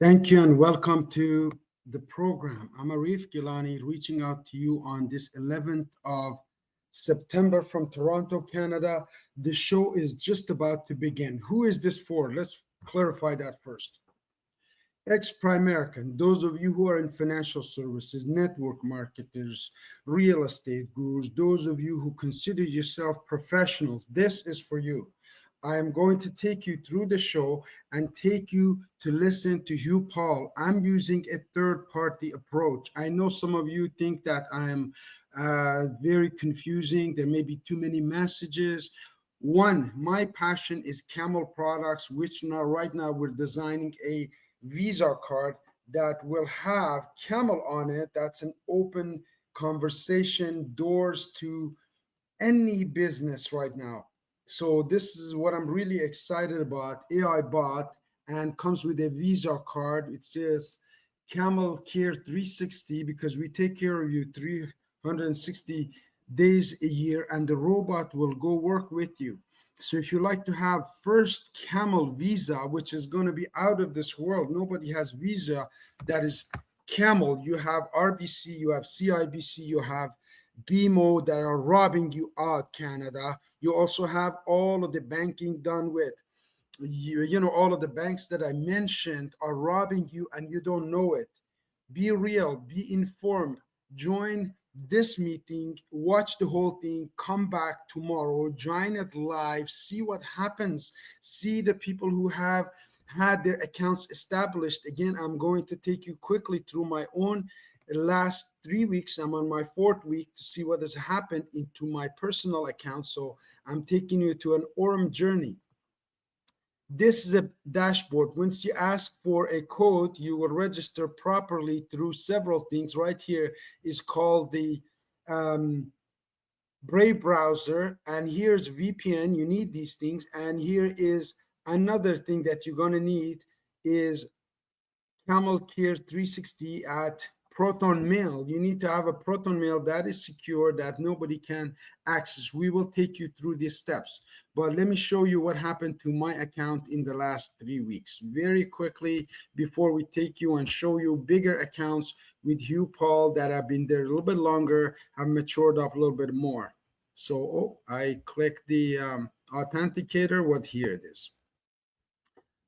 Thank you and welcome to the program. I'm Arif Gilany, reaching out to you on this 11th of September from Toronto, Canada. The show is just about to begin. Who is this for? Let's clarify that first. Ex-Primerican, those of you who are in financial services, network marketers, real estate gurus, those of you who consider yourself professionals, this is for you. I am going to take you through the show and take you to listen to Hugh Paul. I'm using a third party approach. I know some of you think that I am very confusing. There may be too many messages. One, my passion is Camel products, which now right now we're designing a Visa card that will have Camel on it. That's an open conversation, doors to any business right now. So this is what I'm really excited about. AI bot and comes with a Visa card. It says Camel Care 360 because we take care of you 360 days a year, and the robot will go work with you. So if you like to have first Camel Visa, which is going to be out of this world, nobody has Visa that is Camel. You have RBC, you have CIBC, you have BMO that are robbing you out, Canada. You also have all of the banking done with. All of the banks that I mentioned are robbing you and you don't know it. Be real, be informed. Join this meeting, watch the whole thing, come back tomorrow, join it live, see what happens, see the people who have had their accounts established. Again, I'm going to take you quickly through my own last 3 weeks. I'm on my fourth week to see what has happened into my personal account. So I'm taking you to an Aurum journey. This is a dashboard. Once you ask for a code, you will register properly through several things. Right here is called the Brave browser, and here's VPN. You need these things. And here is another thing that you're going to need is Camel Care 360 at Proton Mail. You need to have a Proton Mail that is secure, that nobody can access. We will take you through these steps, but let me show you what happened to my account in the last 3 weeks very quickly before we take you and show you bigger accounts with Hugh Paul that have been there a little bit longer, have matured up a little bit more. So I click the authenticator. What here it is.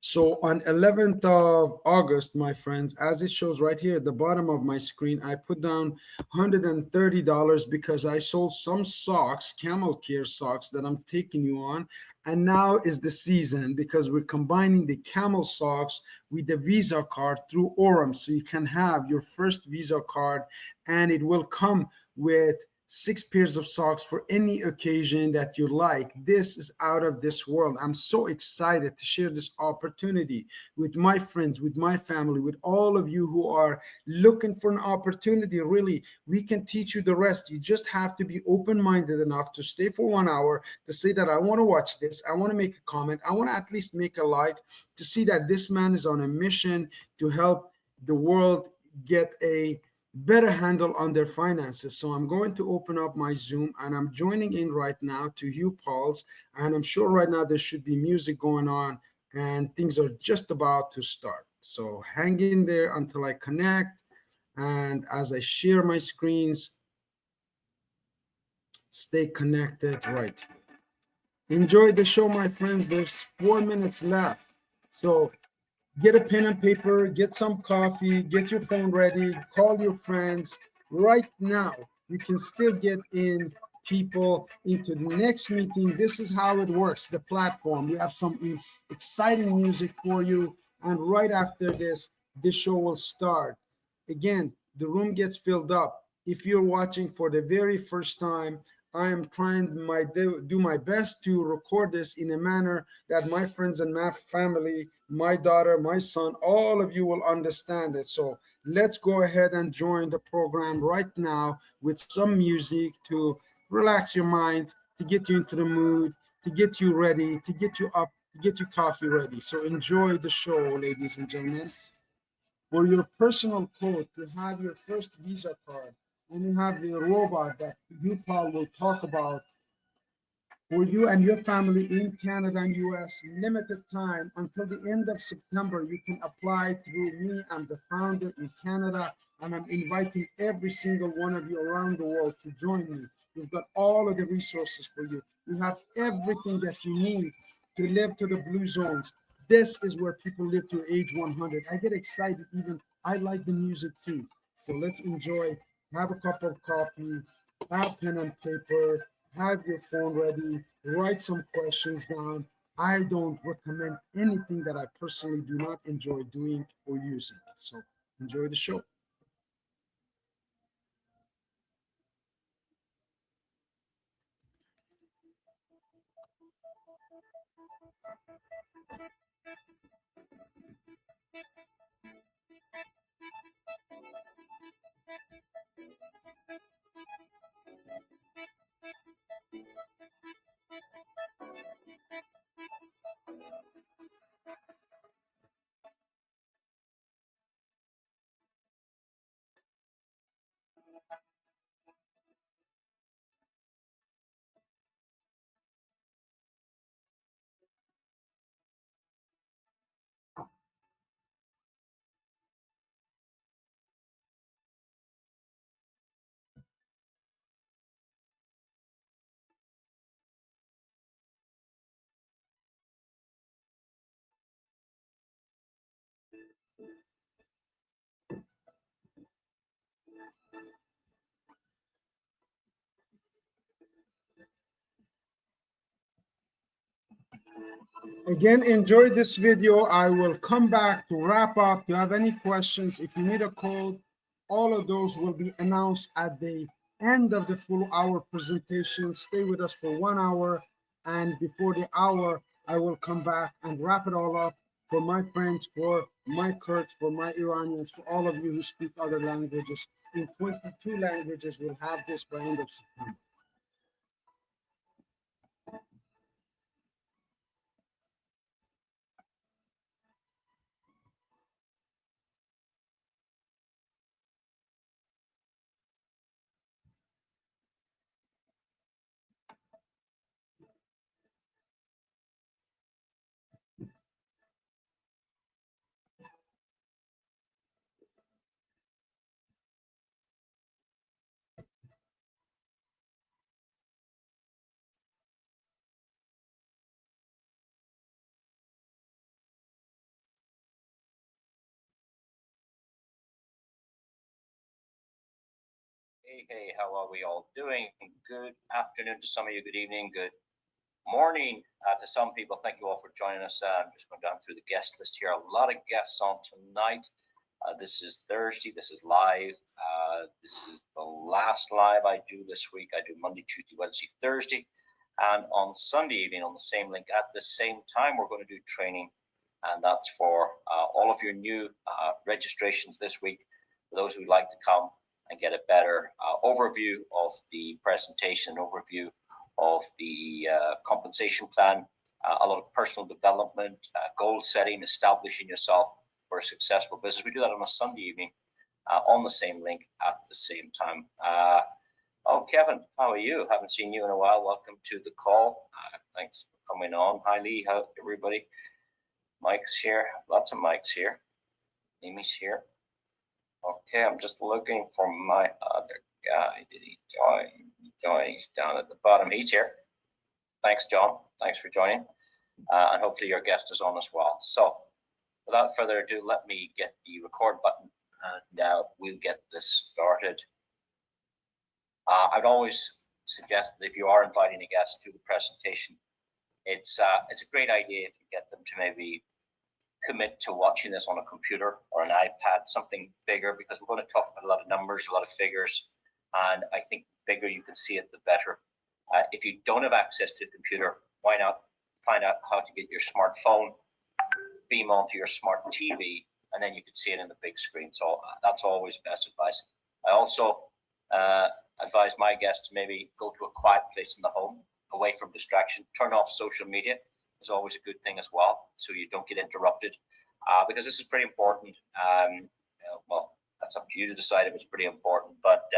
So on 11th of August, my friends, as it shows right here at the bottom of my screen, I put down $130 because I sold some socks, Camel Care socks that I'm taking you on. And now is the season because we're combining the Camel socks with the Visa card through Aurum. So you can have your first Visa card and it will come with 6 pairs of socks for any occasion that you like. This is out of this world. I'm so excited to share this opportunity with my friends, with my family, with all of you who are looking for an opportunity. Really, we can teach you the rest. You just have to be open-minded enough to stay for 1 hour to say that I want to watch this, I want to make a comment, I want to at least make a like to see that this man is on a mission to help the world get a better handle on their finances. So I'm going to open up my Zoom and I'm joining in right now to Hugh Paul's, and I'm sure right now there should be music going on and things are just about to start. So hang in there until I connect, and as I share my screens, stay connected right here. Enjoy the show, my friends. There's 4 minutes left. So get a pen and paper, get some coffee, get your phone ready, call your friends. Right now, you can still get in people into the next meeting. This is how it works, the platform. We have some exciting music for you. And right after this show will start. Again, the room gets filled up. If you're watching for the very first time, I am trying do my best to record this in a manner that my friends and my family, my daughter, my son, all of you will understand it. So let's go ahead and join the program right now with some music to relax your mind, to get you into the mood, to get you ready, to get you up, to get your coffee ready. So enjoy the show, ladies and gentlemen. For your personal code to have your first Visa card, and you have the robot that you Paul will talk about For you and your family in Canada and US, limited time until the end of September. You can apply through me. I'm the founder in Canada, and I'm inviting every single one of you around the world to join me. We've got all of the resources for you. We have everything that you need to live to the blue zones. This is where people live to age 100. I get excited even. I like the music too. So let's enjoy. Have a cup of coffee, have pen and paper, have your phone ready, write some questions down. I don't recommend anything that I personally do not enjoy doing or using. So enjoy the show. Again, enjoy this video. I will come back to wrap up. If you have any questions, if you need a code, all of those will be announced at the end of the full hour presentation. Stay with us for 1 hour, and before the hour, I will come back and wrap it all up for my friends, for my Kurds, for my Iranians, for all of you who speak other languages. In 22 languages, we'll have this by end of September. Hey, hey, how are we all doing? Good afternoon to some of you, good evening, good morning to some people. Thank you all for joining us. I'm just going down through the guest list here. A lot of guests on tonight. This is Thursday. This is live. This is the last live I do this week. I do Monday, Tuesday, Wednesday, Thursday. And on Sunday evening, on the same link at the same time, we're going to do training. And that's for all of your new registrations this week. For those who'd like to come and get a better overview of the presentation, overview of the compensation plan, a lot of personal development, goal setting, establishing yourself for a successful business. We do that on a Sunday evening on the same link at the same time. Oh, Kevin, how are you? Haven't seen you in a while. Welcome to the call. Thanks for coming on. Hi, Lee. How everybody? Mike's here. Lots of Mike's here. Amy's here. Okay, I'm just looking for my other guy. Did he join? He's down at the bottom. He's here. Thanks, John. Thanks for joining. And hopefully your guest is on as well. So without further ado, let me get the record button and now we'll get this started. I'd always suggest that if you are inviting a guest to the presentation, it's a great idea if you get them to maybe commit to watching this on a computer or an iPad, something bigger, because we're going to talk about a lot of numbers, a lot of figures, and I think the bigger you can see it, the better. If you don't have access to a computer, why not find out how to get your smartphone, beam onto your smart TV, and then you can see it in the big screen. So that's always best advice. I also advise my guests to maybe go to a quiet place in the home, away from distraction, turn off social media. Is always a good thing as well, so you don't get interrupted, because this is pretty important. Well, that's up to you to decide if it's pretty important, but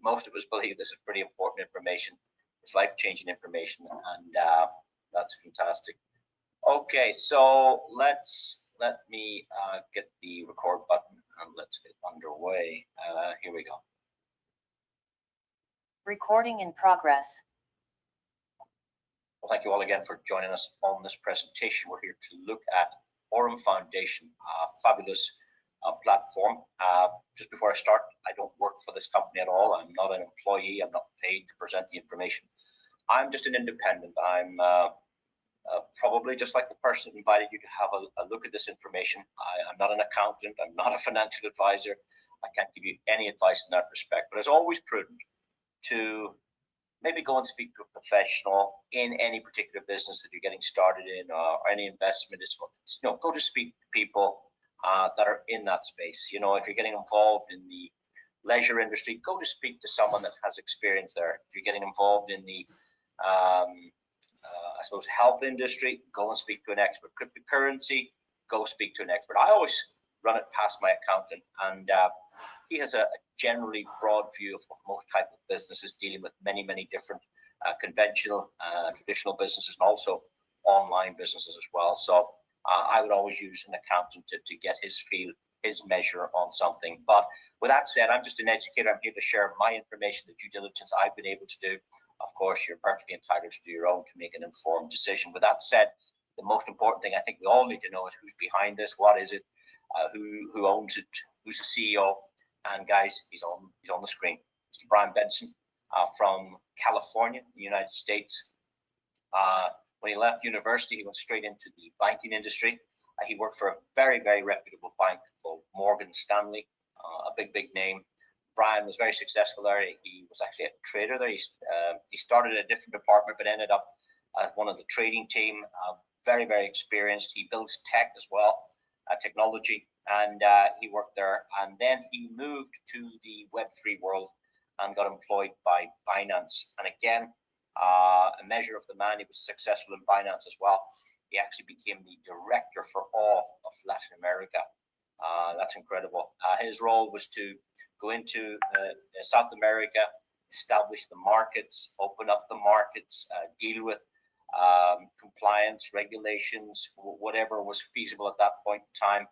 most of us believe this is pretty important information. It's life-changing information, and that's fantastic. Okay, so let me get the record button and let's get underway. Here we go. Recording in progress. Well, thank you all again for joining us on this presentation. We're here to look at Aurum Foundation, a fabulous platform. Just before I start, I don't work for this company at all. I'm not an employee. I'm not paid to present the information. I'm just an independent. I'm probably just like the person who invited you to have a look at this information. I'm not an accountant. I'm not a financial advisor. I can't give you any advice in that respect, but it's always prudent to maybe go and speak to a professional in any particular business that you're getting started in, or any investment. It's, go to speak to people that are in that space. If you're getting involved in the leisure industry, go to speak to someone that has experience there. If you're getting involved in the I suppose health industry, go and speak to an expert. Cryptocurrency, go speak to an expert. I always run it past my accountant, and he has a generally broad view of most type of businesses, dealing with many different conventional, traditional businesses, and also online businesses as well. So I would always use an accountant to get his feel, his measure on something. But with that said, I'm just an educator. I'm here to share my information, the due diligence I've been able to do. Of course, you're perfectly entitled to do your own to make an informed decision. With that said, the most important thing I think we all need to know is who's behind this, what is it, who owns it, who's the CEO, and guys, he's on the screen. Mr. Brian Benson from California, the United States. When he left university, he went straight into the banking industry. He worked for a very reputable bank called Morgan Stanley, a big name. Brian was very successful there. He was actually a trader there. He started a different department, but ended up as one of the trading team. Very experienced. He builds tech as well, technology, and he worked there. And then he moved to the Web3 world and got employed by Binance. And again, a measure of the man. He was successful in Binance as well. He actually became the director for all of Latin America. That's incredible. His role was to go into South America, establish the markets, open up the markets, deal with compliance, regulations, whatever was feasible at that point in time.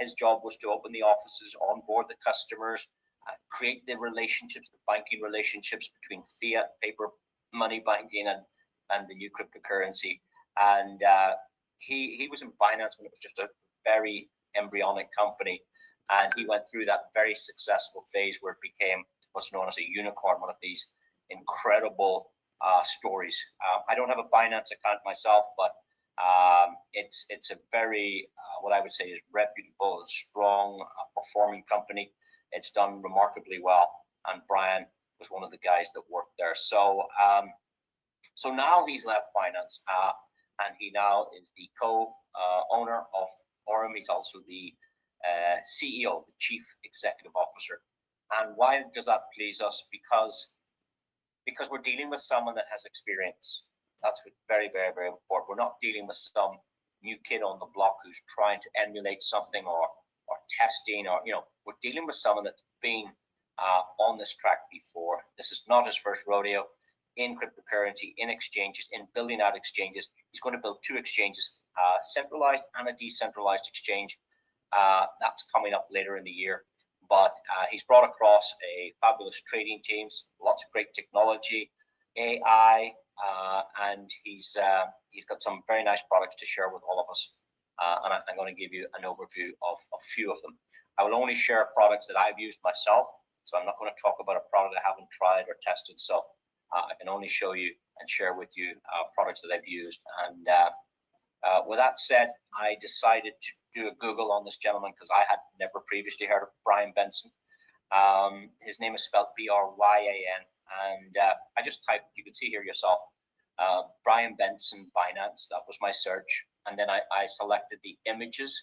His job was to open the offices, onboard the customers, create the relationships, the banking relationships between fiat, paper money banking, and the new cryptocurrency. And he was in Binance when it was just a very embryonic company. And he went through that very successful phase where it became what's known as a unicorn, one of these incredible stories. I don't have a Binance account myself, but it's a very, what I would say is reputable, strong, performing company. It's done remarkably well. And Brian was one of the guys that worked there. So now he's left Binance, and he now is the co-owner of Aurum. He's also the CEO, the Chief Executive Officer. And why does that please us? Because we're dealing with someone that has experience. That's very important. We're not dealing with some new kid on the block who's trying to emulate something or testing, or we're dealing with someone that's been on this track before. This is not his first rodeo in cryptocurrency, in exchanges, in building out exchanges. He's going to build 2 exchanges, centralized and a decentralized exchange. That's coming up later in the year. But he's brought across a fabulous trading teams, lots of great technology, AI, and he's got some very nice products to share with all of us. And I'm going to give you an overview of a few of them. I will only share products that I've used myself, so I'm not going to talk about a product I haven't tried or tested. So I can only show you and share with you products that I've used. And with that said, I decided to do a Google on this gentleman because I had never previously heard of Brian Benson. His name is spelled Bryan, and I just typed, you can see here yourself, Brian Benson Binance. That was my search. And then I selected the images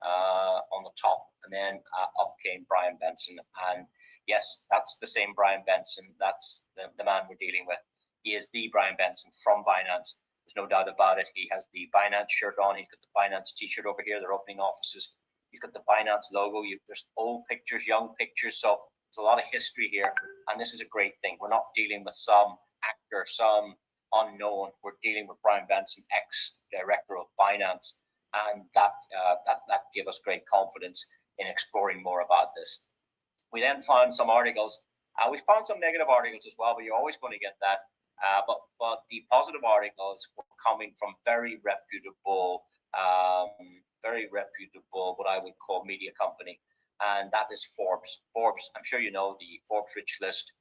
on the top, and then up came Brian Benson. And yes, that's the same Brian Benson. That's the man we're dealing with. He is the Brian Benson from Binance. There's no doubt about it. He has the Binance shirt on. He's got the Binance t-shirt over here. They're opening offices. He's got the Binance logo. There's old pictures, young pictures. So there's a lot of history here. And this is a great thing. We're not dealing with some character, some unknown. We're dealing with Brian Benson, ex-director of finance, and that gave us great confidence in exploring more about this. We then found some articles. We found some negative articles as well, but you're always going to get that. But the positive articles were coming from very reputable, what I would call media company, and that is Forbes. Forbes, I'm sure you know the Forbes Rich List.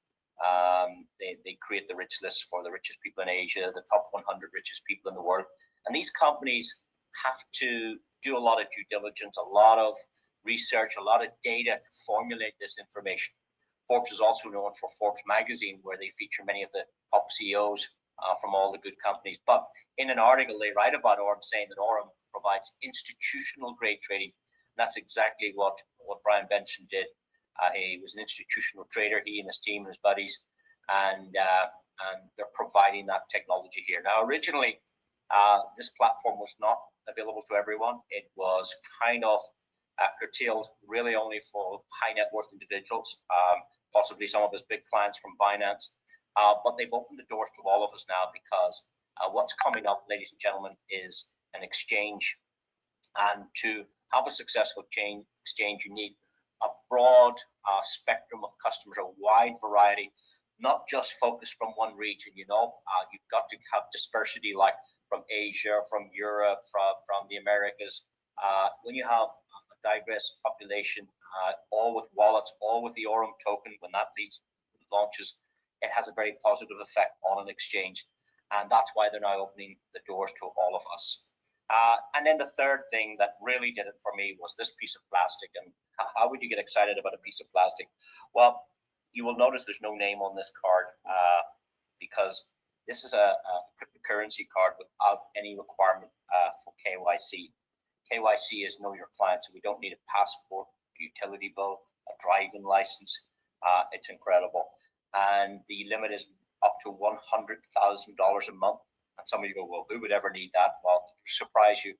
They create the rich list for the richest people in Asia, the top 100 richest people in the world, and these companies have to do a lot of due diligence, a lot of research, a lot of data to formulate this information. Forbes is also known for Forbes magazine, where they feature many of the top CEOs from all the good companies. But in an article, they write about Aurum, saying that Aurum provides institutional grade trading. And that's exactly what Brian Benson did. He was an institutional trader, he and his team and his buddies, and they're providing that technology here. Now, originally, this platform was not available to everyone. It was kind of curtailed really only for high net worth individuals, possibly some of his big clients from Binance. But they've opened the doors to all of us now, because what's coming up, ladies and gentlemen, is an exchange. And to have a successful exchange, you need a broad spectrum of customers, a wide variety, not just focused from one region. You've got to have dispersity, like from Asia, from Europe, from the Americas. When you have a diverse population, all with wallets, all with the Aurum token, when that launches, it has a very positive effect on an exchange. And that's why they're now opening the doors to all of us. And then the third thing that really did it for me was this piece of plastic. And how would you get excited about a piece of plastic? Well, you will notice there's no name on this card, because this is a cryptocurrency card without any requirement for KYC. KYC is know your client, so we don't need a passport, a utility bill, a driving license. It's incredible. And the limit is up to $100,000 a month. And some of you go, well, who would ever need that? Well, to surprise you,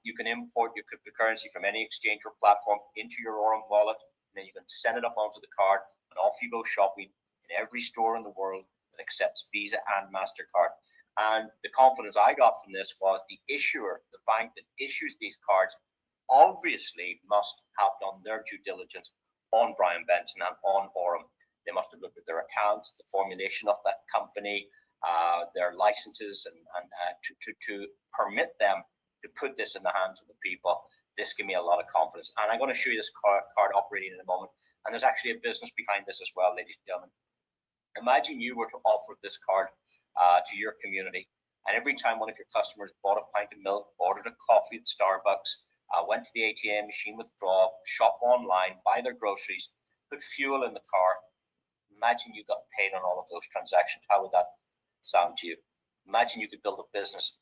you can import your cryptocurrency from any exchange or platform into your Aurum wallet, and then you can send it up onto the card, and off you go shopping in every store in the world that accepts Visa and MasterCard. And the confidence I got from this was the issuer, the bank that issues these cards, obviously must have done their due diligence on Brian Benson and on Aurum. They must have looked at their accounts, the formulation of that company, their licenses, and to permit them to put this in the hands of the people. This gave me a lot of confidence. And I'm going to show you this card operating in a moment. And there's actually a business behind this as well, ladies and gentlemen. Imagine you were to offer this card to your community, and every time one of your customers bought a pint of milk, ordered a coffee at Starbucks, went to the ATM machine, withdraw, shop online, buy their groceries, put fuel in the car. Imagine you got paid on all of those transactions. How would that sound to you? Imagine you could build a business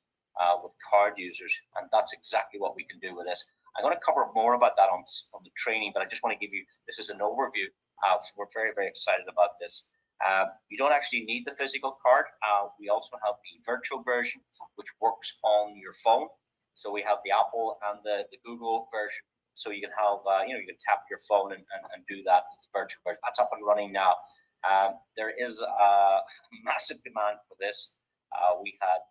with card users, and that's exactly what we can do with this. I'm going to cover more about that on the training, but I just want to give you, this is an overview. So we're very, very excited about this. You don't actually need the physical card. We also have the virtual version, which works on your phone. So we have the Apple and the Google version. So you can have, you can tap your phone and do that with the virtual version. That's up and running now. There is a massive demand for this. We had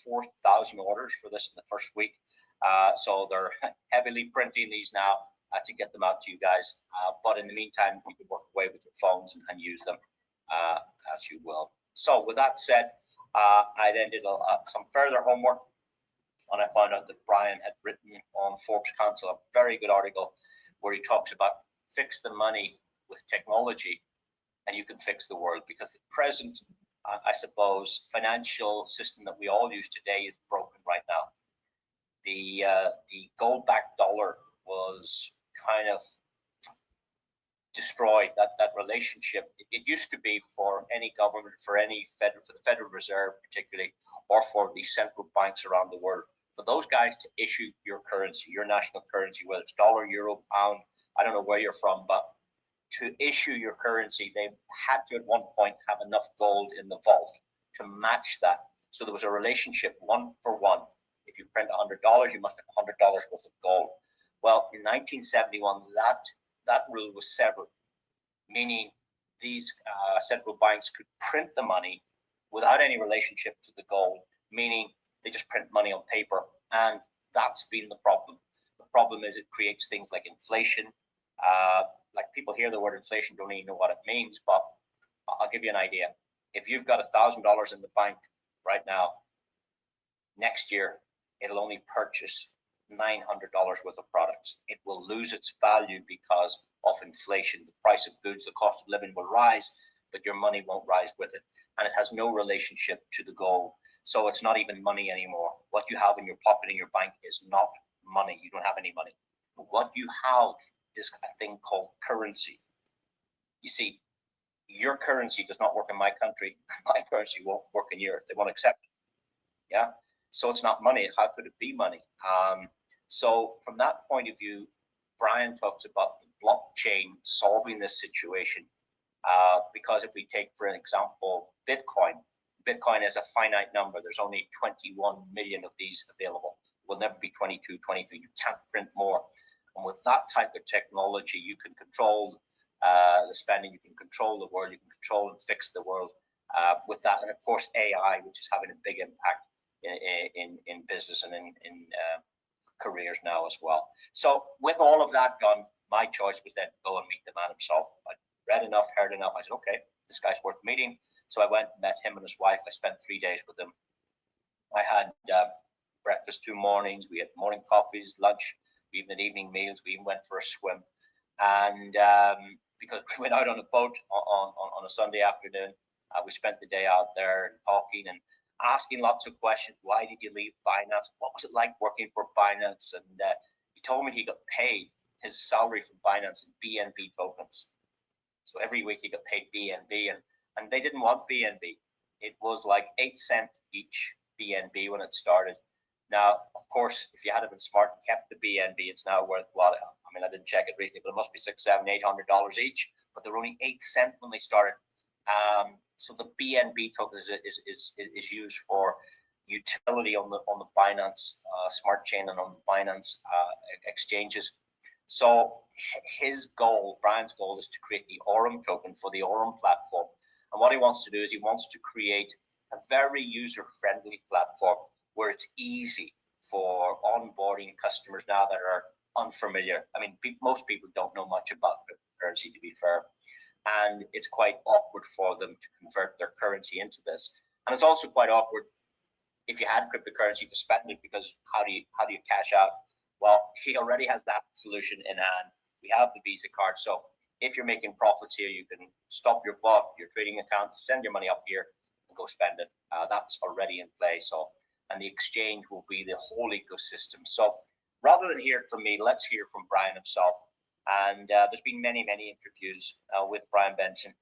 4,000 orders for this in the first week. So they're heavily printing these now to get them out to you guys. But in the meantime, you can work away with your phones and use them as you will. So with that said, I then did some further homework, and I found out that Brian had written on Forbes Council a very good article where he talks about fix the money with technology, and you can fix the world, because the present, I suppose, financial system that we all use today is broken right now. The gold-backed dollar was kind of destroyed. That relationship. It used to be for any government, for the Federal Reserve particularly, or for the central banks around the world, for those guys to issue your currency, your national currency, whether it's dollar, euro, pound, I don't know where you're from, but to issue your currency, they had to at one point have enough gold in the vault to match that. So there was a relationship 1 for 1. If you print $100, you must have $100 worth of gold. Well, in 1971, that rule was severed, meaning these central banks could print the money without any relationship to the goal, meaning they just print money on paper. And that's been the problem. The problem is it creates things like inflation. Like people hear the word inflation, don't even know what it means, but I'll give you an idea. If you've got $1,000 in the bank right now, next year, it'll only purchase $900 worth of products. It will lose its value because of inflation. The price of goods, the cost of living will rise, but your money won't rise with it. And it has no relationship to the goal. So it's not even money anymore. What you have in your pocket in your bank is not money. You don't have any money. But what you have is a thing called currency. You see, your currency does not work in my country. My currency won't work in yours. They won't accept it. Yeah. So it's not money. How could it be money? So from that point of view, Brian talks about the blockchain solving this situation. Because if we take, for example, Bitcoin is a finite number. There's only 21 million of these available. Will never be 22, 23. You can't print more. And with that type of technology, you can control the spending, you can control the world, you can control and fix the world with that. And of course, AI, which is having a big impact in business and in careers now as well. So with all of that done, my choice was then go and meet the man himself. I read enough, heard enough. I said, okay, this guy's worth meeting. So I went and met him and his wife. I spent 3 days with them. I had breakfast 2 mornings. We had morning coffees, lunch, we even had evening meals. We even went for a swim. And because we went out on a boat on a Sunday afternoon, we spent the day out there and talking and asking lots of questions. Why did you leave Binance? What was it like working for Binance? And he told me he got paid his salary from Binance in BNB tokens. So every week he got paid BNB, and they didn't want BNB. It was like 8 cents each BNB when it started. Now, of course, if you had been smart and kept the BNB, it's now worth what? I mean, I didn't check it recently, but it must be $600, $700, $800 each. But they're only 8 cents when they started. So the BNB token is used for utility on the Binance smart chain and on the Binance exchanges. So his goal, Brian's goal, is to create the Aurum token for the Aurum platform. And what he wants to do is he wants to create a very user-friendly platform where it's easy for onboarding customers now that are unfamiliar. I mean, most people don't know much about cryptocurrency, to be fair. And it's quite awkward for them to convert their currency into this. And it's also quite awkward if you had cryptocurrency to spend it, because how do you cash out? Well, he already has that solution in hand. We have the Visa card. So if you're making profits here, you can stop your bot, your trading account, send your money up here and go spend it. That's already in play. So, and the exchange will be the whole ecosystem. So rather than hear it from me, let's hear from Brian himself. And there's been many interviews with Brian Benson.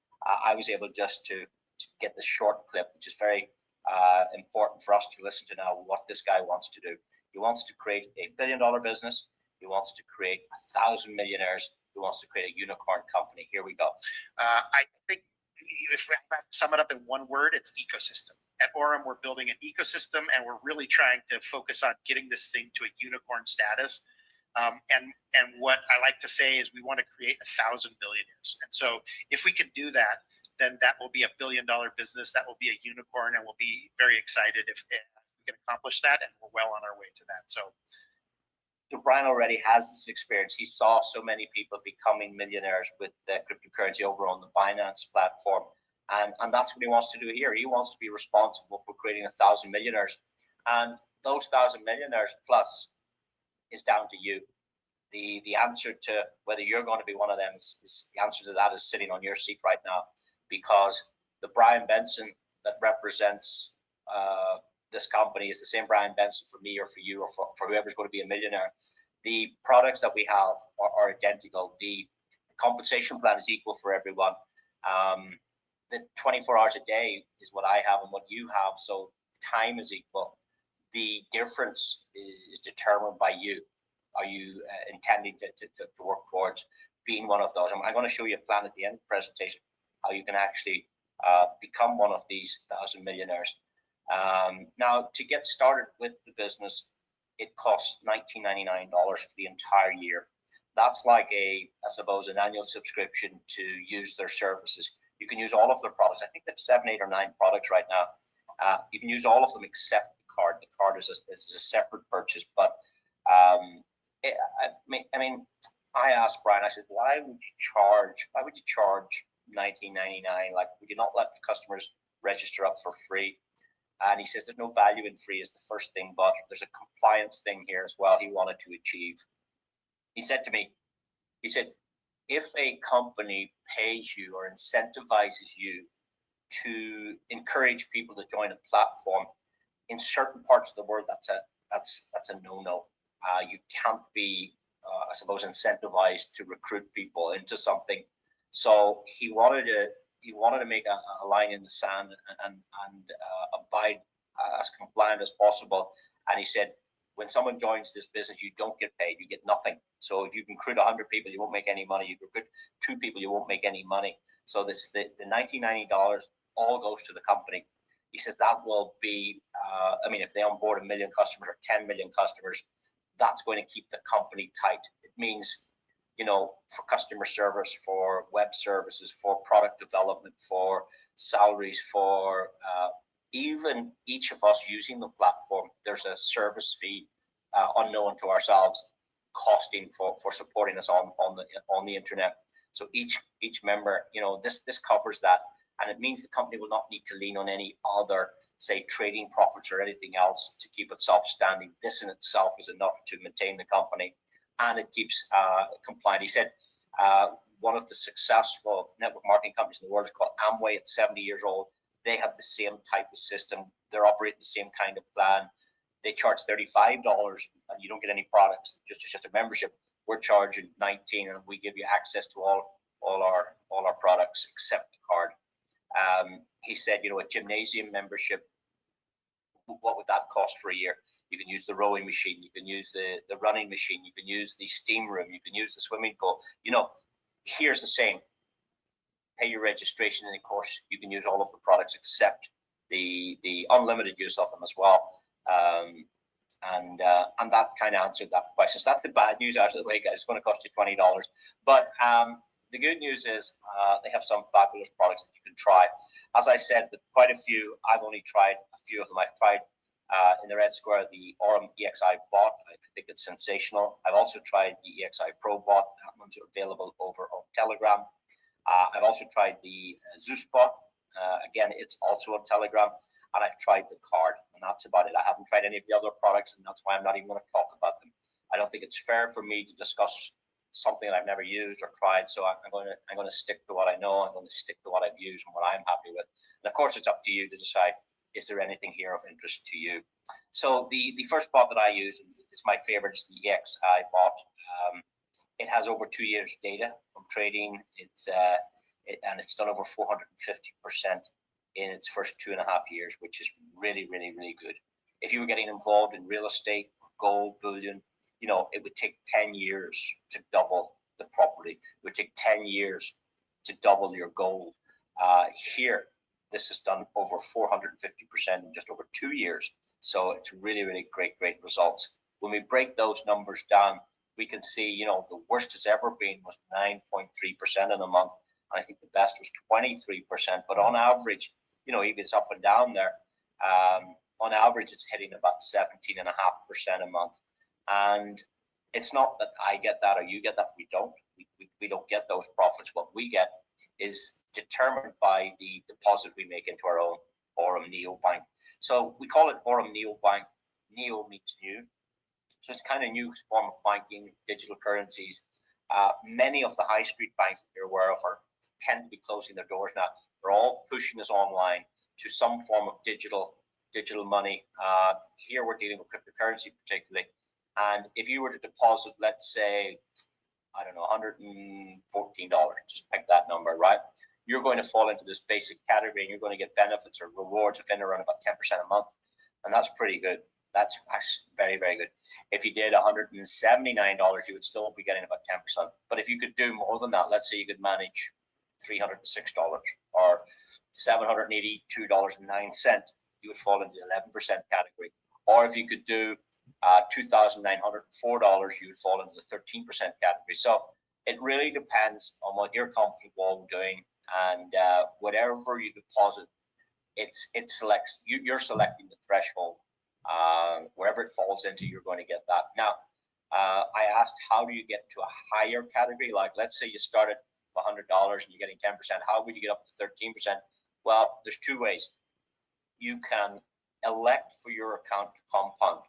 I was able just to get the short clip, which is very important for us to listen to now what this guy wants to do. He wants to create a $1 billion business. He wants to create 1,000 millionaires. He wants to create a unicorn company. Here we go. I think if we have to sum it up in one word, it's ecosystem. At Aurum, we're building an ecosystem, and we're really trying to focus on getting this thing to a unicorn status. And what I like to say is we want to create 1,000 billionaires. And so if we can do that, then that will be a $1 billion business. That will be a unicorn, and we'll be very excited if we can accomplish that. And we're well on our way to that. So Brian already has this experience. He saw so many people becoming millionaires with cryptocurrency over on the Binance platform. And that's what he wants to do here. He wants to be responsible for creating 1,000 millionaires. And those 1,000 millionaires plus is down to you. The answer to whether you're going to be one of them is the answer to that is sitting on your seat right now, because the Brian Benson that represents this company is the same Brian Benson for me or for you or for whoever's going to be a millionaire. The products that we have are identical. The compensation plan is equal for everyone. The 24 hours a day is what I have and what you have, so time is equal. The difference is determined by you. Are you intending to work towards being one of those? I'm going to show you a plan at the end of the presentation, how you can actually become one of these 1,000 millionaires. Now, to get started with the business, it costs $19.99 for the entire year. That's like I suppose, an annual subscription to use their services. You can use all of their products. I think they have 7, 8, or 9 products right now. You can use all of them except the card. The card is a separate purchase. But I mean, I asked Brian. I said, why would you charge $19.99? Like, would you not let the customers register up for free? And he says there's no value in free is the first thing, but there's a compliance thing here as well he wanted to achieve. He said to me, he said, if a company pays you or incentivizes you to encourage people to join a platform, in certain parts of the world, that's a no-no. You can't be, I suppose, incentivized to recruit people into something. So he wanted to make a line in the sand and abide as compliant as possible. And he said, when someone joins this business, you don't get paid, you get nothing. So if you can recruit 100 people, you won't make any money. You recruit 2 people, you won't make any money. So the $19.90 all goes to the company. He says that will be, if they onboard 1 million customers or 10 million customers, that's going to keep the company tight. It means, for customer service, for web services, for product development, for salaries, for even each of us using the platform, there's a service fee unknown to ourselves costing for supporting us on the internet. So each member, this covers that, and it means the company will not need to lean on any other, say, trading profits or anything else to keep itself standing. This in itself is enough to maintain the company, and it keeps compliant. He said one of the successful network marketing companies in the world is called Amway. It's 70 years old. They have the same type of system. They're operating the same kind of plan. They charge $35 and you don't get any products. It's just a membership. We're charging $19 and we give you access to all our products except the card. He said, a gymnasium membership, what would that cost for a year? You can use the rowing machine, you can use the running machine, you can use the steam room, you can use the swimming pool. Here's the same. Pay your registration, and of course you can use all of the products except the unlimited use of them as well. And that kind of answered that question. So that's the bad news out of the way, guys. It's going to cost you $20. But the good news is they have some fabulous products that you can try. As I said, quite a few. I've only tried a few of them. I've tried in the Red Square the Aurum EXI bot. I think it's sensational. I've also tried the EXI Pro bot. That one's available over on Telegram. I've also tried the Zeus bot. Again, it's also on Telegram. And I've tried the card, and that's about it. I haven't tried any of the other products, and that's why I'm not even going to talk about them. I don't think it's fair for me to discuss something that I've never used or tried. So I'm going to stick to what I know. I'm going to stick to what I've used and what I'm happy with. And of course, it's up to you to decide, is there anything here of interest to you? So the first bot that I use is my favorite. It's the EXI bot. It has over 2 years data from trading. And it's done over 450% in its first 2.5 years, which is really, really, really good. If you were getting involved in real estate, gold, bullion, it would take 10 years to double the property. It would take 10 years to double your gold. Here, this has done over 450% in just over 2 years. So it's really, really great results. When we break those numbers down, we can see, the worst it's ever been was 9.3% in a month. I think the best was 23%, but on average, even it's up and down there. On average, it's hitting about 17.5% a month. And it's not that I get that or you get that. We don't. We don't get those profits. What we get is determined by the deposit we make into our own Aurum Neobank. So we call it Aurum Neobank. Neo means new. So it's kind of new form of banking, digital currencies. Many of the high street banks that you're aware of tend to be closing their doors now. They're all pushing us online to some form of digital money. Here we're dealing with cryptocurrency particularly. And if you were to deposit, let's say, I don't know, $114, just pick that number, right? You're going to fall into this basic category and you're going to get benefits or rewards of in around about 10% a month. And that's pretty good. That's actually very, very good. If you did $179, you would still be getting about 10%. But if you could do more than that, let's say you could manage $306 or $782.09, you would fall into the 11% category. Or if you could do $2,904, you would fall into the 13% category. So it really depends on what you're comfortable doing, and whatever you deposit it selects, you're selecting the threshold. Wherever it falls into, you're going to get that. Now, I asked, how do you get to a higher category? Like, let's say you started $100 and you're getting 10%. How would you get up to 13%? Well, there's two ways. You can elect for your account to compound.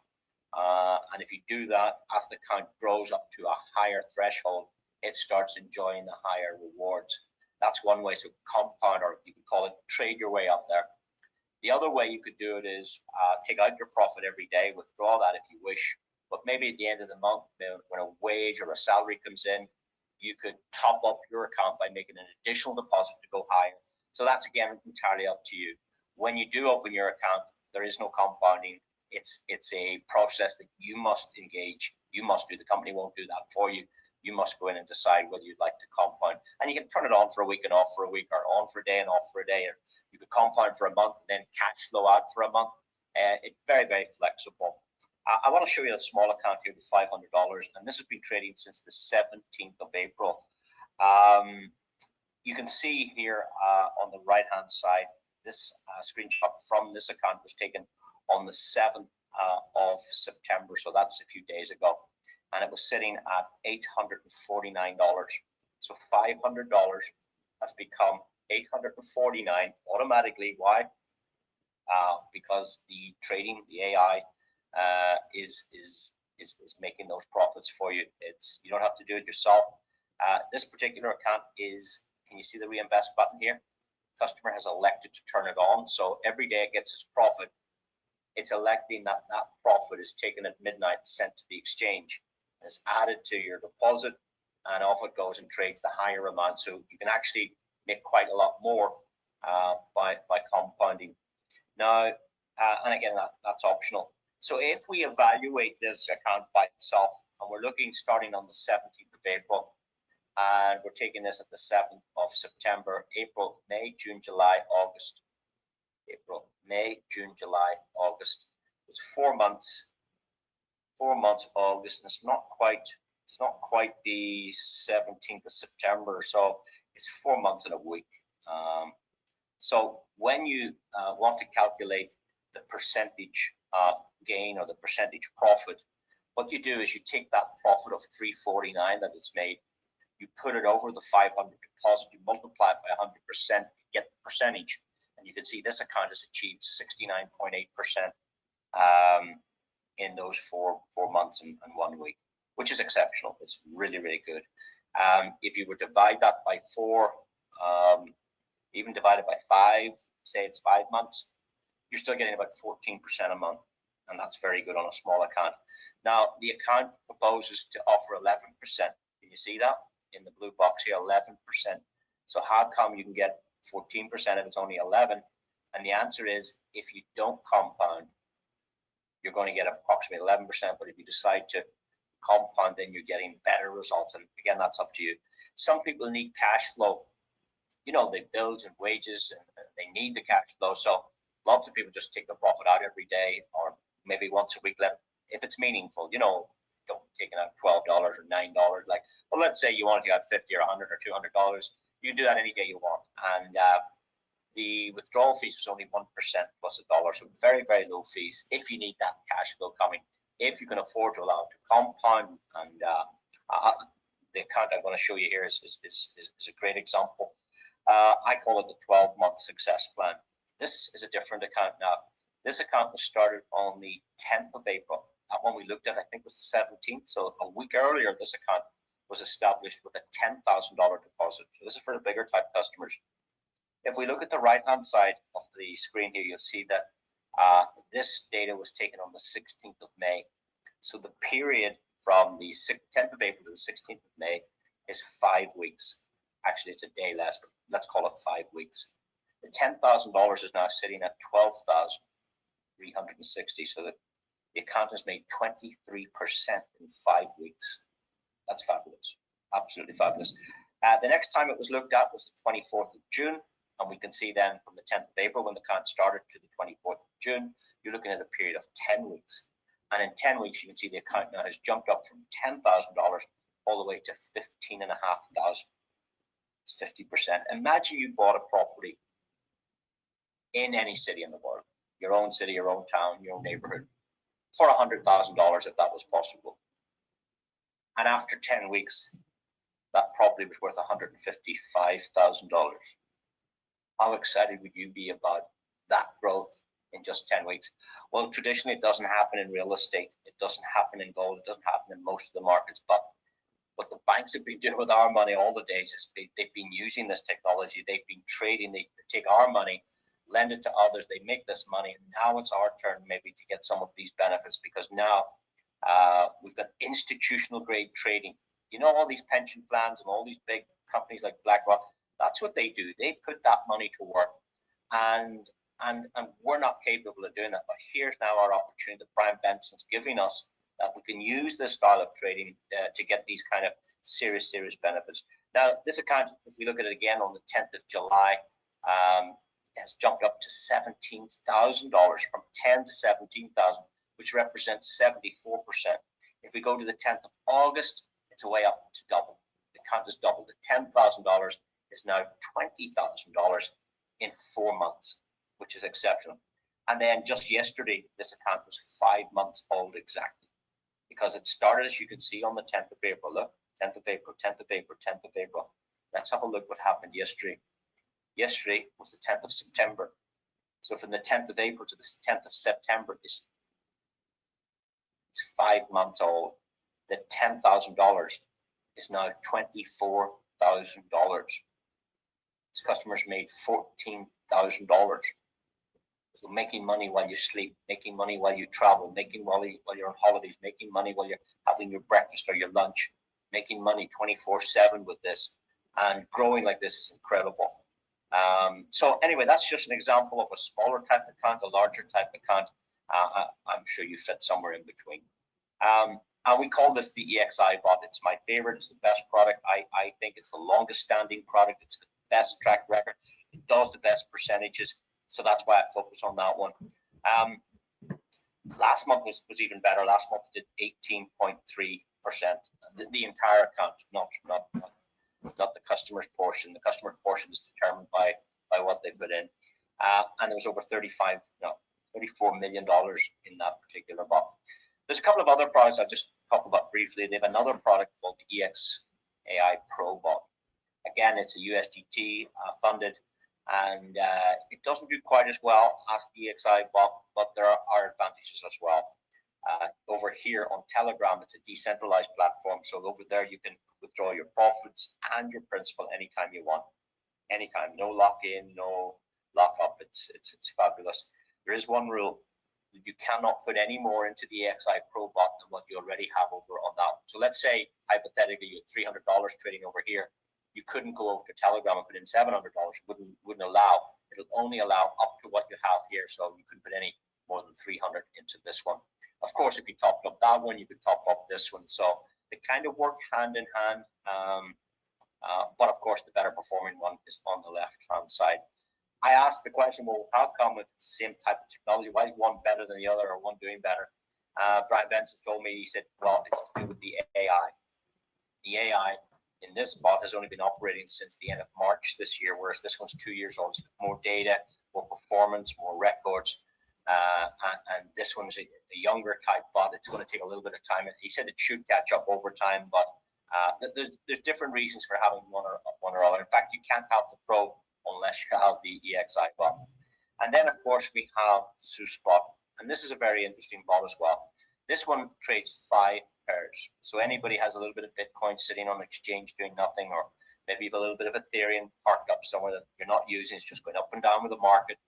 And if you do that, as the account grows up to a higher threshold, it starts enjoying the higher rewards. That's one way to compound, or you could call it trade your way up there. The other way you could do it is take out your profit every day, withdraw that if you wish. But maybe at the end of the month, when a wage or a salary comes in, you could top up your account by making an additional deposit to go higher. So that's, again, entirely up to you. When you do open your account, there is no compounding. It's a process that you must engage. You must do. The company won't do that for you. You must go in and decide whether you'd like to compound. And you can turn it on for a week and off for a week, or on for a day and off for a day. Or you could compound for a month and then cash flow out for a month. It's very, very flexible. I want to show you a small account here with $500, and this has been trading since the 17th of April. You can see here on the right-hand side, this screenshot from this account was taken on the 7th of September, so that's a few days ago, and it was sitting at $849. So $500 has become $849 automatically. Why? Because the trading, the AI, is making those profits for you. You don't have to do it yourself. This particular account is, can you see the reinvest button here? Customer has elected to turn it on, so every day it gets its profit. It's electing that profit is taken at midnight, sent to the exchange, and it's added to your deposit, and off it goes and trades the higher amount. So you can actually make quite a lot more by compounding. Now, and again, that's optional. So if we evaluate this account by itself, and we're looking starting on the 17th of April, and we're taking this at the 7th of September, April, May, June, July, August. April, May, June, July, August. It's 4 months. 4 months, August, and it's not quite the 17th of September, so it's 4 months and a week. So when you want to calculate the percentage gain or the percentage profit, what you do is you take that profit of $349 that it's made, you put it over the 500 deposit, you multiply it by 100% to get the percentage, and you can see this account has achieved 69.8% in those four months and 1 week, which is exceptional. It's really, really good. If you were to divide that by 4, even divided by 5, say it's 5 months, you're still getting about 14% a month, and that's very good on a small account. Now, the account proposes to offer 11%. Can you see that in the blue box here? 11%. So how come you can get 14% if it's only 11? And the answer is, if you don't compound, you're going to get approximately 11%. But if you decide to compound, then you're getting better results. And again, that's up to you. Some people need cash flow. You know, they bills and wages, and they need the cash flow. So lots of people just take the profit out every day, or maybe once a week. If it's meaningful, you know, don't taking out $12 or $9. Like, well, let's say you want to take out $50 or $100 or $200. You can do that any day you want. And the withdrawal fees was only 1% plus $1. So very, very low fees if you need that cash flow coming. If you can afford to allow it to compound, and the account I'm going to show you here is a great example. I call it the 12-month success plan. This is a different account now. This account was started on the 10th of April. That one we looked at, I think, was the 17th. So a week earlier, this account was established with a $10,000 deposit. So this is for the bigger type customers. If we look at the right-hand side of the screen here, you'll see that this data was taken on the 16th of May. So the period from the 10th of April to the 16th of May is 5 weeks. Actually, it's a day less, but let's call it 5 weeks. The $10,000 is now sitting at $12,360. So that the account has made 23% in 5 weeks. That's fabulous. Absolutely fabulous. The next time it was looked at was the 24th of June. And we can see then from the 10th of April, when the account started, to the 24th of June, you're looking at a period of 10 weeks. And in 10 weeks, you can see the account now has jumped up from $10,000 all the way to $15,500. It's 50%. Imagine you bought a property in any city in the world, your own city, your own town, your own neighborhood, for $100,000 if that was possible. And after 10 weeks, that property was worth $155,000. How excited would you be about that growth in just 10 weeks? Well, traditionally, it doesn't happen in real estate. It doesn't happen in gold. It doesn't happen in most of the markets. But what the banks have been doing with our money all the days is they've been using this technology. They've been trading. They take our money, lend it to others. They make this money. And now it's our turn maybe to get some of these benefits, because now we've got institutional grade trading. You know, all these pension plans and all these big companies like BlackRock, that's what they do. They put that money to work. And we're not capable of doing that. But here's now our opportunity that Brian Benson's giving us, that we can use this style of trading to get these kind of serious benefits. Now, this account, if we look at it again on the 10th of July, has jumped up to $17,000, from 10 to 17,000, which represents 74%. If we go to the 10th of August, it's way up to double. The account has doubled. The $10,000 is now $20,000 in 4 months, which is exceptional. And then just yesterday, this account was 5 months old exactly, because it started, as you can see, on the 10th of April. Look, 10th of April, 10th of April, 10th of April. Let's have a look what happened yesterday. Yesterday was the 10th of September. So from the 10th of April to the 10th of September, it's 5 months old. The $10,000 is now $24,000. Its customers made $14,000. So making money while you sleep, making money while you travel, making money while you're on holidays, making money while you're having your breakfast or your lunch, making money 24/7 with this, and growing like this is incredible. So anyway, that's just an example of a smaller type account, a larger type account. I'm sure you fit somewhere in between. And we call this the EXI bot. It's my favorite. It's the best product. I think it's the longest standing product. It's the best track record. It does the best percentages. So that's why I focus on that one. Last month was even better. Last month did 18.3%. The entire account, not the customer's portion. The customer portion is determined by what they put in. And there was over $34 million in that particular bot. There's a couple of other products I'll just talk about briefly. They have another product called the EXAI Pro Bot. Again, it's a USDT funded, and it doesn't do quite as well as the EXI bot, but there are advantages as well. Over here on Telegram, it's a decentralized platform. So over there, you can withdraw your profits and your principal anytime you want. Anytime, no lock-in, no lock-up. It's fabulous. There is one rule. You cannot put any more into the EXI Pro Bot than what you already have over on that. So let's say, hypothetically, you have $300 trading over here. You couldn't go over to Telegram and put in $700. Wouldn't allow. It'll only allow up to what you have here. So you couldn't put any more than 300 into this one. Of course, if you topped up that one, you could top up this one. So they kind of work hand in hand. But of course, the better performing one is on the left-hand side. I asked the question, well, how come it's the same type of technology? Why is one better than the other, or one doing better? Brian Benson told me, he said, well, it's to do with the AI. The AI in this bot has only been operating since the end of March this year, whereas this one's 2 years old. It's more data, more performance, more records. And this one's a younger type bot. It's going to take a little bit of time. He said it should catch up over time, but there's different reasons for having one or other. In fact, you can't have the Pro unless you have the EXI bot. And then, of course, we have Zeus bot. And this is a very interesting bot as well. This one trades 5 pairs. So anybody has a little bit of Bitcoin sitting on exchange doing nothing, or maybe you've a little bit of Ethereum parked up somewhere that you're not using. It's just going up and down with the market.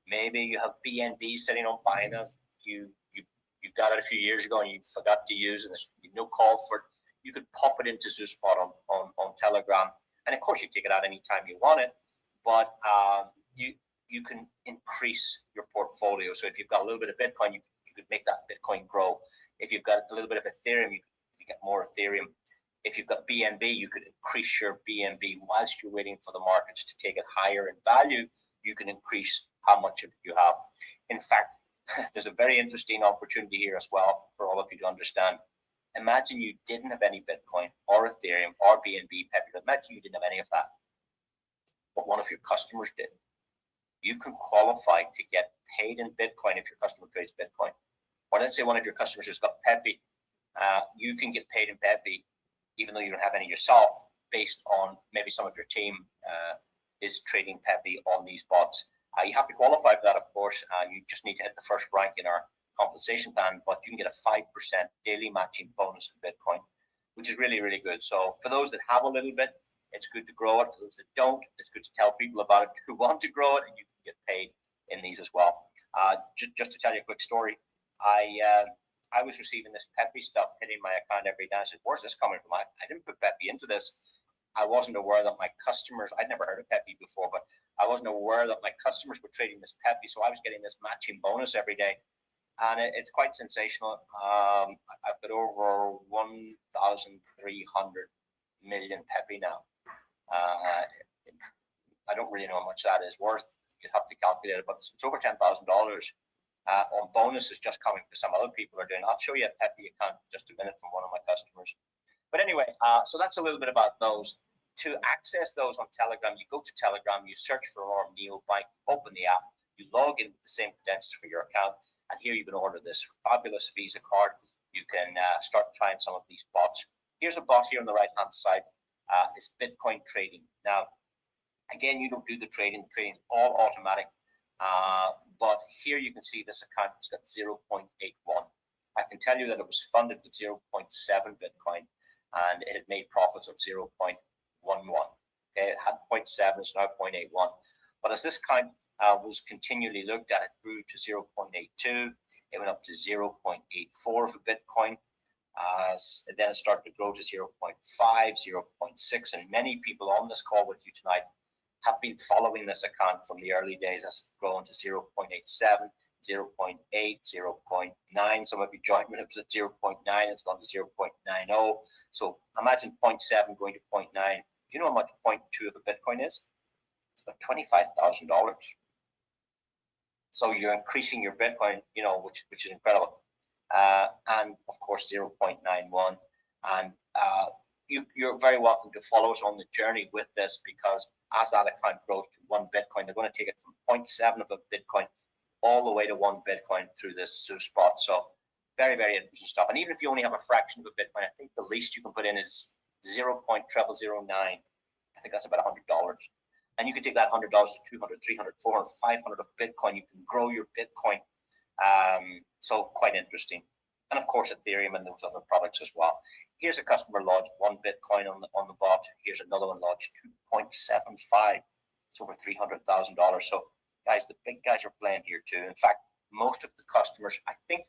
Maybe you have BNB sitting on Binance. You got it a few years ago and you forgot to use it. There's no call for it. You could pop it into Zeus bot on Telegram. And of course, you take it out anytime you want it. But you can increase your portfolio. So if you've got a little bit of Bitcoin, you could make that Bitcoin grow. If you've got a little bit of Ethereum, you get more Ethereum. If you've got BNB, you could increase your BNB whilst you're waiting for the markets to take it higher in value. You can increase how much of it you have. In fact, there's a very interesting opportunity here as well for all of you to understand. Imagine you didn't have any Bitcoin or Ethereum or BNB. Imagine you didn't have any of that, but one of your customers did. you can qualify to get paid in Bitcoin if your customer trades Bitcoin. Or let's say one of your customers has got Pepe, you can get paid in Pepe even though you don't have any yourself, based on maybe some of your team is trading Pepe on these bots. You have to qualify for that, of course. You just need to hit the first rank in our compensation plan, but you can get a 5% daily matching bonus in Bitcoin, which is really, really good. So for those that have a little bit, it's good to grow it. For those that don't, it's good to tell people about it who want to grow it, and you can get paid in these as well. Just to tell you a quick story, I was receiving this Pepe stuff hitting my account every day. I said, where's this coming from? I didn't put Pepe into this. I wasn't aware that my customers, I'd never heard of Pepe before, but I wasn't aware that my customers were trading this Pepe. So I was getting this matching bonus every day. And it's quite sensational. I've got over 1,300 million Pepe now. I don't really know how much that is worth. You'd have to calculate it, but it's over $10,000 on bonuses just coming to some other people are doing. I'll show you a Pepe account in just a minute from one of my customers. But anyway, so that's a little bit about those. To access those on Telegram, you go to Telegram, you search for Aurum Neobank, open the app, you log in with the same credentials for your account, and here you can order this fabulous Visa card. You can start trying some of these bots. Here's a bot here on the right-hand side. It's Bitcoin trading. Now, again, you don't do the trading. The trading is all automatic. But here you can see this account has got 0.81. I can tell you that it was funded with 0.7 Bitcoin, and it had made profits of 0.11. Okay, it had 0.7, it's now 0.81. But as this account was continually looked at, it grew to 0.82. It went up to 0.84 of a Bitcoin. Then it started to grow to 0.5, 0.6, and many people on this call with you tonight have been following this account from the early days as it's grown to 0.87, 0.8, 0.9. Some of you joined when it was at 0.9, it's gone to 0.90. So imagine 0.7 going to 0.9. Do you know how much 0.2 of a Bitcoin is? It's about $25,000. So you're increasing your Bitcoin, which is incredible. And of course, 0.91. And you're very welcome to follow us on the journey with this, because as that account grows to 1 Bitcoin, they're going to take it from 0.7 of a Bitcoin all the way to 1 Bitcoin through this spot. So very, very interesting stuff. And even if you only have a fraction of a Bitcoin, I think the least you can put in is 0.0009. I think that's about $100. And you can take that $100 to 200, 300, 400, 500 of Bitcoin. You can grow your Bitcoin. So quite interesting. And of course, Ethereum and those other products as well. Here's a customer lodged 1 Bitcoin on the bot. Here's another one lodged 2.75. It's over $300,000. So guys, the big guys are playing here too. In fact, most of the customers, I think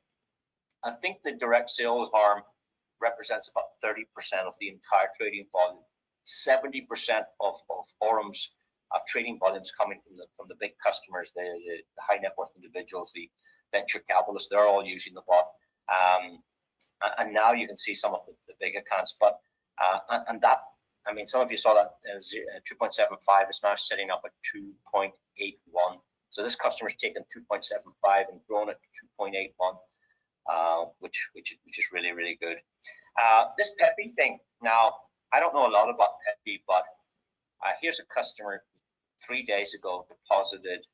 the direct sales arm represents about 30% of the entire trading volume. 70% of Aurum's trading volumes coming from the big customers, the high net worth individuals, the venture capitalists. They're all using the bot. And now you can see some of the big accounts, but and that, I mean, some of you saw that 2.75 is now sitting up at 2.81. So this customer's taken 2.75 and grown it to 2.81, which is really, really good. This Pepe thing, now I don't know a lot about Pepe, but here's a customer 3 days ago deposited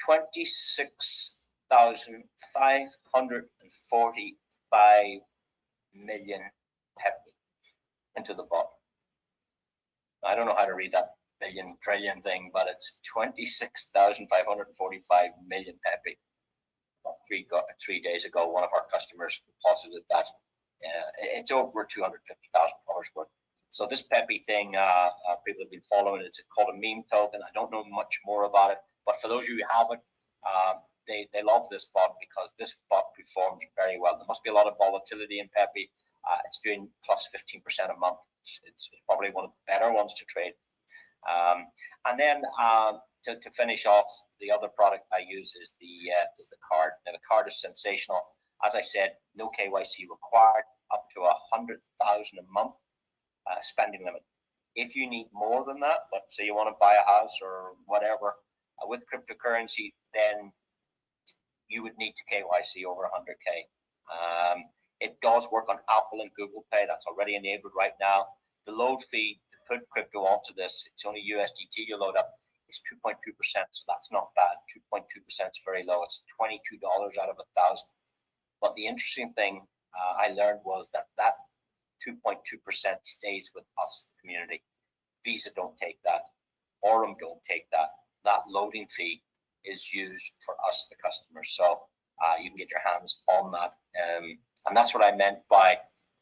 26,545 million Pepe into the bot. I don't know how to read that billion trillion thing, but it's 26,545 million Pepe. 3 days ago, one of our customers deposited that. It's over $250,000 worth. So this Pepe thing, people have been following it. It's called a meme token. I don't know much more about it, but for those of you who have it, they love this bot because this bot performs very well. There must be a lot of volatility in Pepe. It's doing plus 15% a month. It's probably one of the better ones to trade. And then to finish off, the other product I use is the card. Now the card is sensational. As I said, no KYC required, up to 100,000 a month spending limit. If you need more than that, let's say you want to buy a house or whatever with cryptocurrency, then you would need to KYC over 100K. It does work on Apple and Google Pay. That's already enabled right now. The load fee to put crypto onto this, it's only USDT you load up. is 2.2%. So that's not bad. 2.2% is very low. It's $22 out of 1,000. But the interesting thing I learned was that 2.2% stays with us, the community. Visa don't take that. Aurum don't take that. That loading fee is used for us, the customers. So you can get your hands on that. And that's what I meant by,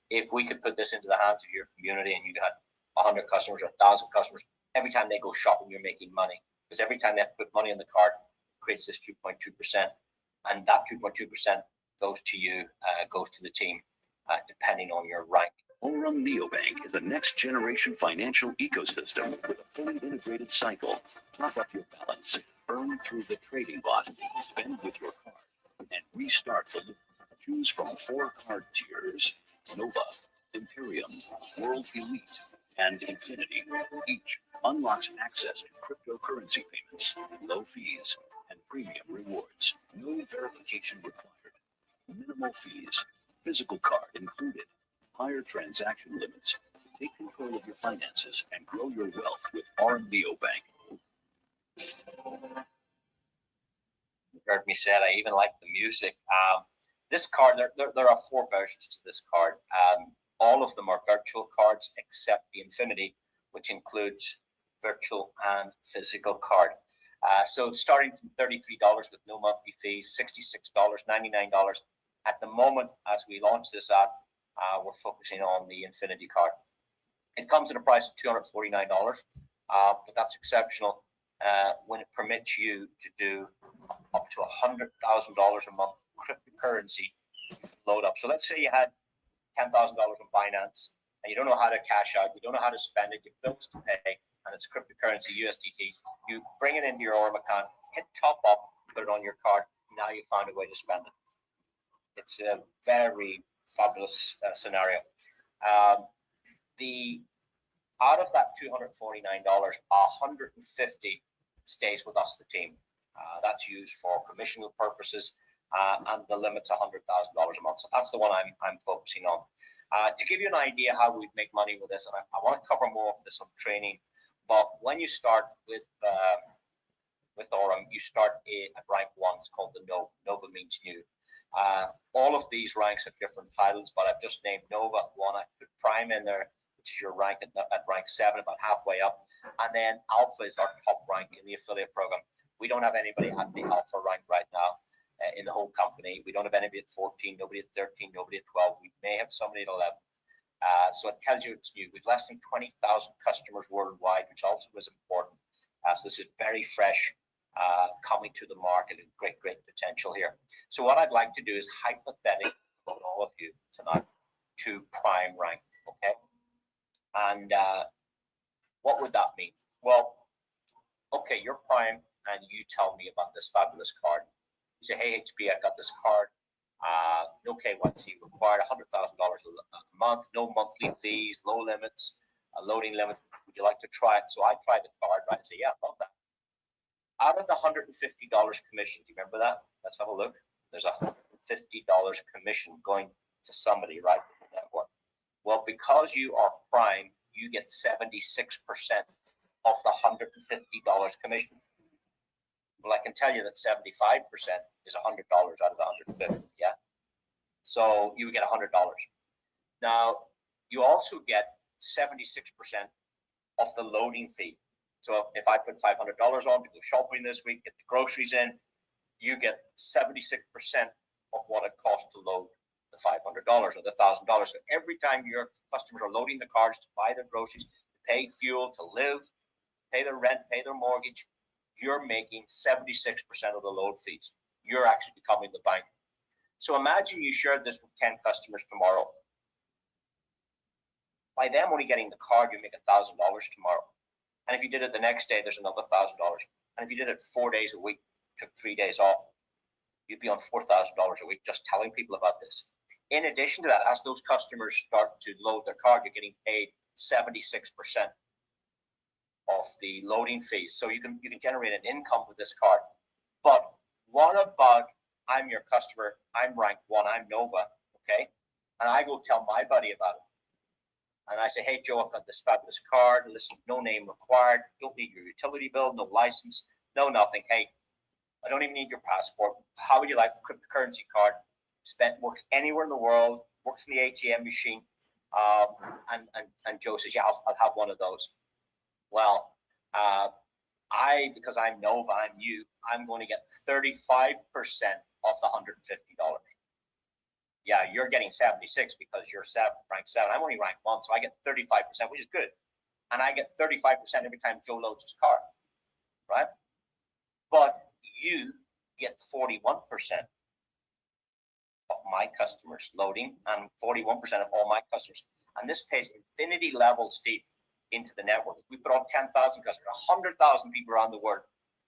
if we could put this into the hands of your community and you had 100 customers or 1,000 customers, every time they go shopping, you're making money. Because every time they have to put money on the card, it creates this 2.2%. And that 2.2% goes to you, goes to the team, depending on your rank. Aurum Neobank is a next-generation financial ecosystem with a fully integrated cycle. Top up your balance, earn through the trading bot, spend with your card, and restart the loop. Choose from 4 card tiers: Nova, Imperium, World Elite, and Infinity. Each unlocks access to cryptocurrency payments, low fees, and premium rewards. No verification required. Minimal fees. Physical card included. Higher transaction limits. Take control of your finances and grow your wealth with Aurum Neobank. You heard me say it. I even like the music. This card, there are 4 versions to this card. All of them are virtual cards except the Infinity, which includes virtual and physical card. So starting from $33 with no monthly fees, $66, $99. At the moment, as we launch this app, we're focusing on the Infinity card. It comes at a price of $249, but that's exceptional when it permits you to do up to $100,000 a month cryptocurrency load up. So let's say you had $10,000 on Binance and you don't know how to cash out, you don't know how to spend it, you have bills to pay, and it's cryptocurrency USDT. You bring it into your Aurum account, hit top up, put it on your card. Now you found a way to spend it. It's a very fabulous scenario. Out of that $249, $150 stays with us, the team. That's used for commissional purposes, and the limit's $100,000 a month. So that's the one I'm focusing on. To give you an idea how we make money with this, and I want to cover more of this on training, but when you start with Aurum, you start at rank 1. It's called the Nova. Nova means new. All of these ranks have different titles, but I've just named Nova 1. I put Prime in there, which is your rank at rank 7, about halfway up. And then Alpha is our top rank in the affiliate program. We don't have anybody at the Alpha rank right now in the whole company. We don't have anybody at 14, nobody at 13, nobody at 12. We may have somebody at 11. So it tells you it's new. We've less than 20,000 customers worldwide, which also is important. So this is very fresh, coming to the market, and great potential here. So what I'd like to do is hypothetically put all of you tonight to Prime rank, okay? And what would that mean? Well, okay, you're Prime, and you tell me about this fabulous card. You say, hey, HP, I got this card. No KYC required, $100,000 a month, no monthly fees, low limits, a loading limit. Would you like to try it? So I tried the card, right? I say, yeah, I love that. Out of the $150 commission, do you remember that? Let's have a look. There's $150 commission going to somebody, right? Well, because you are Prime, you get 76% of the $150 commission. Well, I can tell you that 75% is $100 out of the $150, yeah? So you get $100. Now, you also get 76% of the loading fee. So if I put $500 on to go shopping this week, get the groceries in, you get 76% of what it costs to load the $500 or the $1,000. So every time your customers are loading the cards to buy their groceries, to pay fuel, to live, pay their rent, pay their mortgage, you're making 76% of the load fees. You're actually becoming the bank. So imagine you shared this with 10 customers tomorrow. By them only getting the card, you make $1,000 tomorrow. And if you did it the next day, there's another $1,000. And if you did it 4 days a week, took 3 days off, you'd be on $4,000 a week just telling people about this. In addition to that, as those customers start to load their card, you're getting paid 76% of the loading fees. So you can generate an income with this card. But what about, I'm your customer, I'm rank 1, I'm Nova, okay? And I go tell my buddy about it. And I say, hey, Joe, I've got this fabulous card. Listen, no name required. Don't need your utility bill, no license, no nothing. Hey, I don't even need your passport. How would you like a cryptocurrency card? Works anywhere in the world, works in the ATM machine. And Joe says, yeah, I'll have one of those. Well, because I'm Nova, I'm you, I'm going to get 35% off the $150. Yeah, you're getting 76 because you're rank 7. I'm only rank 1, so I get 35%, which is good. And I get 35% every time Joe loads his card, right? But you get 41% of my customers loading and 41% of all my customers. And this pays infinity levels deep into the network. We put on 10,000 customers, 100,000 people around the world.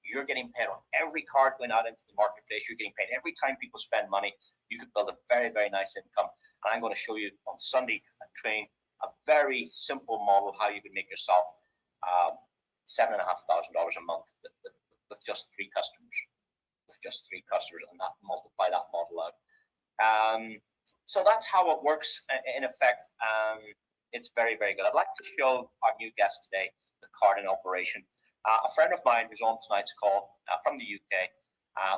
You're getting paid on every card going out into the marketplace. You're getting paid every time people spend money. You could build a very, very nice income. And I'm going to show you on Sunday and train a very simple model how you can make yourself $7,500 a month with just 3 customers. With just 3 customers, and that multiply that model out. So that's how it works in effect. It's very, very good. I'd like to show our new guest today the card in operation. A friend of mine who's on tonight's call from the UK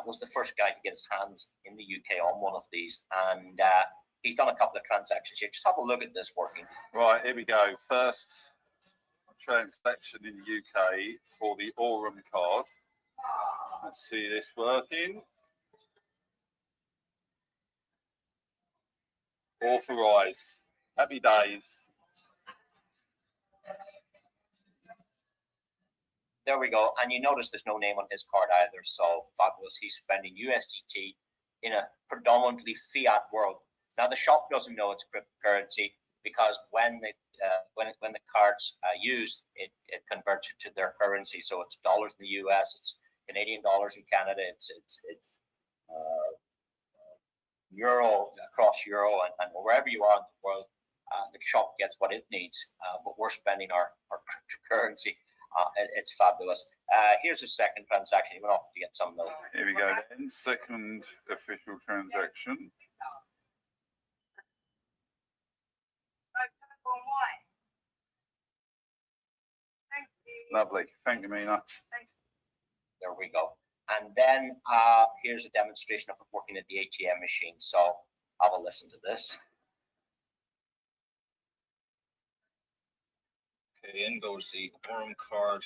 was the first guy to get his hands in the UK on one of these, and he's done a couple of transactions here. Just have a look at this working. Right, here we go. First transaction in the UK for the Aurum card. Let's see this working. Authorized. Happy days. There we go. And you notice there's no name on his card either. So fabulous. He's spending USDT in a predominantly fiat world. Now the shop doesn't know it's cryptocurrency because when the card's used, it converts it to their currency. So it's dollars in the US, it's Canadian dollars in Canada, it's euro across euro, and wherever you are in the world, the shop gets what it needs. But we're spending our cryptocurrency. It's fabulous. Here's a second transaction. He went off to get some milk. Here we go then. Second official transaction. Lovely. Thank you, Mina. There we go. And then here's a demonstration of it working at the ATM machine. So have a listen to this. Okay, in goes the Aurum card.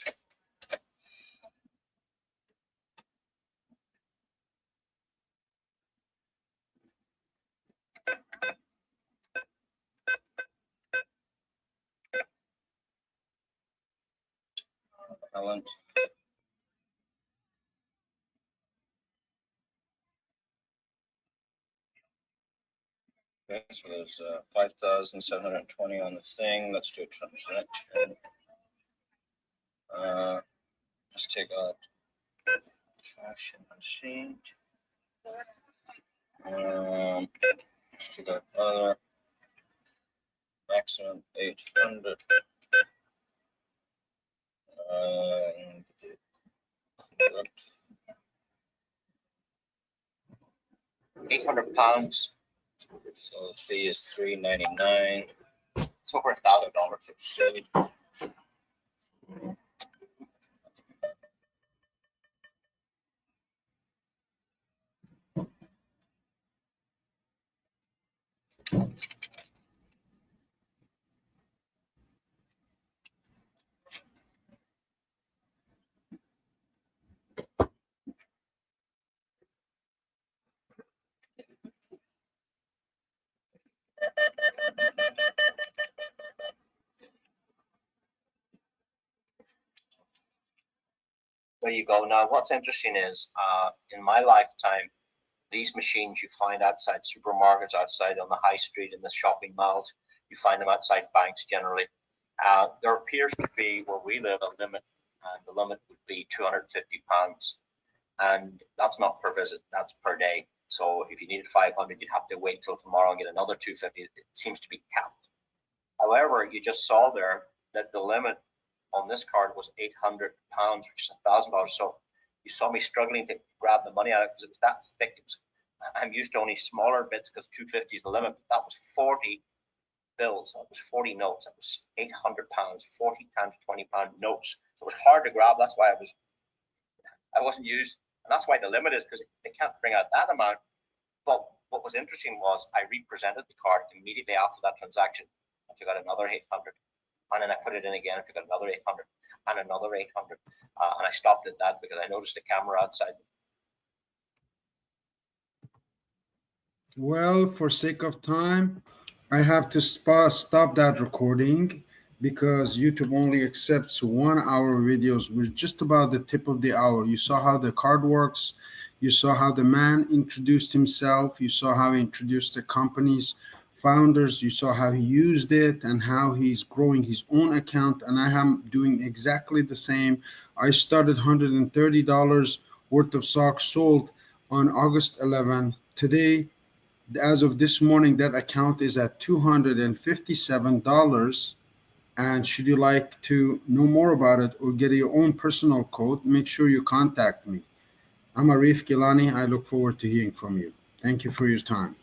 Balance. Okay, so there's 5,720 on the thing. Let's do a transaction. Let's take out trash and machine. Let's take out other. Maximum 800. And 800 pounds. So the fee is $3.99. It's over $1,000. There you go. Now, what's interesting is, in my lifetime, these machines you find outside supermarkets, outside on the high street, in the shopping malls. You find them outside banks generally. There appears to be, where we live, a limit, and the limit would be £250. And that's not per visit, that's per day. So if you needed 500, you'd have to wait till tomorrow and get another 250. It seems to be capped. However, you just saw there that the limit on this card was £800, which is $1,000. So you saw me struggling to grab the money out because it was that thick. I'm used to only smaller bits because 250 is the limit. But that was 40 bills. It was 40 notes. It was £800, 40 times £20 notes. So it was hard to grab. That's why I wasn't used, and that's why the limit is, because they can't bring out that amount. But what was interesting was I represented the card immediately after that transaction. I took out another 800, and then I put it in again. I took out another 800 and another 800, and I stopped at that because I noticed the camera outside. Well, for sake of time, I have to stop that recording because YouTube only accepts 1 hour videos. We're just about the tip of the hour. You saw how the card works. You saw how the man introduced himself. You saw how he introduced the company's founders. You saw how he used it and how he's growing his own account. And I am doing exactly the same. I started $130 worth of socks sold on August 11. Today, as of this morning, that account is at $257. And should you like to know more about it or get your own personal code, make sure you contact me. I'm Arif Gilany. I look forward to hearing from you. Thank you for your time.